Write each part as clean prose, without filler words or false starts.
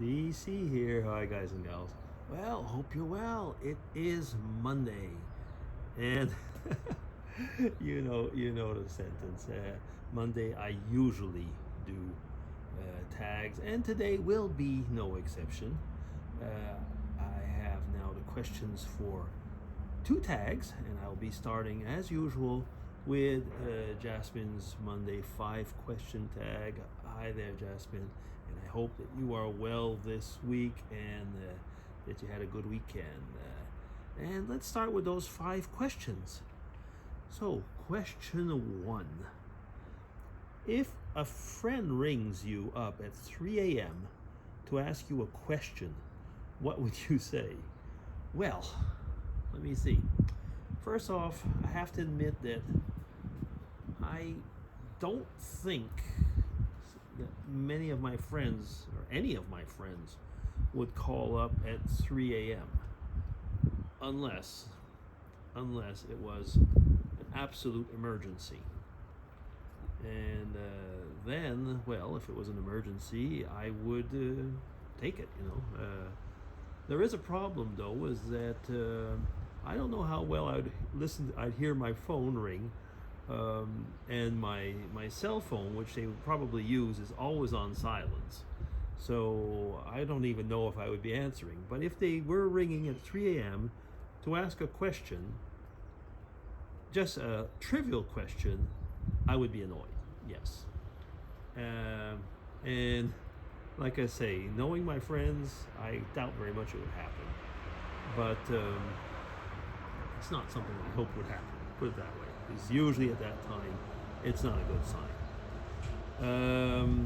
DC here. Hi, guys and gals. Well, hope you're well. It is Monday, and you know the sentence. Monday, I usually do tags, and today will be no exception. Uh, I have now the questions for two tags, and I'll be starting as usual with Jasmine's Monday 5 question tag. Hi there, Jasmine, and I hope that you are well this week and that you had a good weekend. And let's start with those 5 questions. So, question 1. If a friend rings you up at 3 a.m. to ask you a question, what would you say? Well, let me see. First off, I have to admit that I don't think that many of my friends, or any of my friends, would call up at 3 a.m. unless it was an absolute emergency. And then, well, if it was an emergency, I would take it. There is a problem though, is that I don't know how well I'd hear my phone ring, and my cell phone, which they would probably use, is always on silence. So I don't even know if I would be answering. But if they were ringing at 3 a.m. to ask a question, just a trivial question, I would be annoyed. Yes. And like I say, knowing my friends, I doubt very much it would happen. But it's not something I hope would happen. Put it that way. Because usually at that time, it's not a good sign.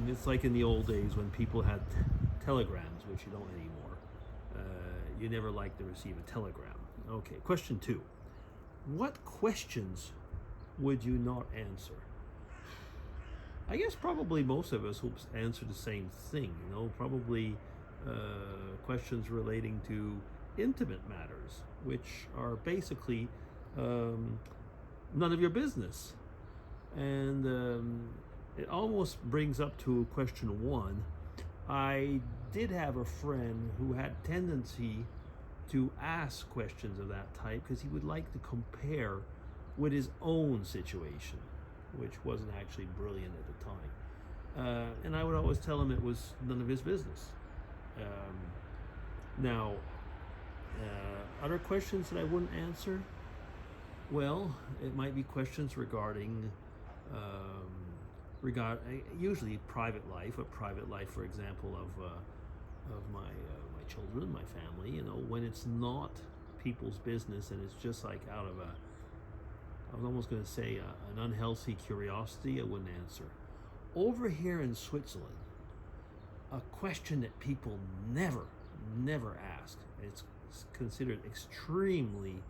It's like in the old days when people had telegrams, which you don't anymore. You never like to receive a telegram. Okay, question 2. What questions would you not answer? I guess probably most of us will answer the same thing, probably questions relating to intimate matters, which are basically none of your business. And it almost brings up to question 1. I did have a friend who had tendency to ask questions of that type because he would like to compare with his own situation, which wasn't actually brilliant at the time. And I would always tell him it was none of his business. Now, other questions that I wouldn't answer? Well, it might be questions regarding usually private life, for example, of my children, my family. When it's not people's business and it's just like out of I was almost going to say an unhealthy curiosity, I wouldn't answer. Over here in Switzerland, a question that people never ask. It's considered extremely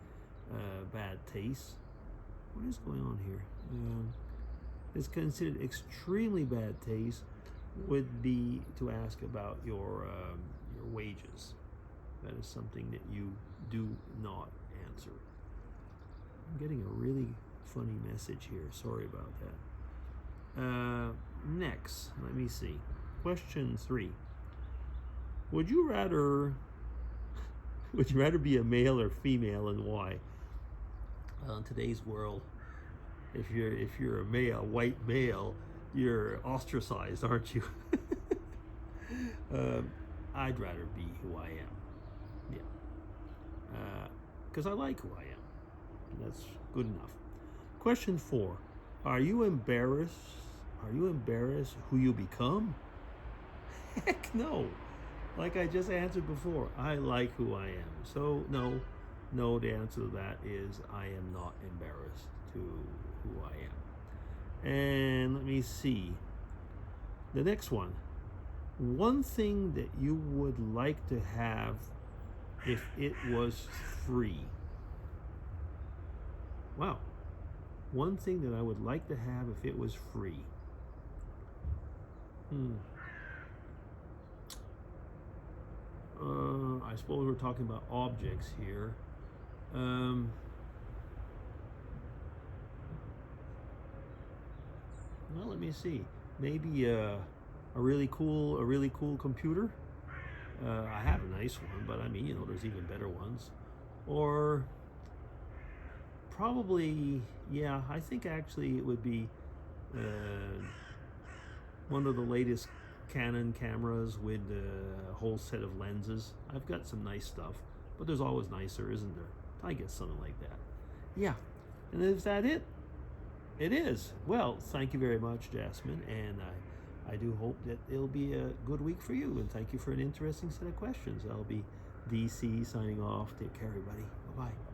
bad taste. What is going on here? It's considered extremely bad taste would be to ask about your wages. That is something that you do not answer. I'm getting a really funny message here. Sorry about that. Next, let me see. Question 3. Would you rather be a male or female, and why? In today's world, if you're a male, white male, you're ostracized, aren't you? I'd rather be who I am. Yeah. Because I like who I am. That's good enough. Question 4. Are you embarrassed who you become? Heck no. Like I just answered before, I like who I am. So no, the answer to that is I am not embarrassed to who I am. And let me see. The next one. One thing that you would like to have if it was free. Wow. One thing that I would like to have if it was free. I suppose we're talking about objects here. Well, let me see. Maybe a really cool computer. I have a nice one, but I mean, you know, there's even better ones. Or probably, yeah, I think actually it would be uh, one of the latest Canon cameras with a whole set of lenses. I've got some nice stuff, but there's always nicer, isn't there? I guess something like that. Yeah. And is that it? It is. Well, thank you very much, Jasmine, and I do hope that it'll be a good week for you, and thank you for an interesting set of questions. I'll be DC signing off. Take care, everybody. Bye-bye.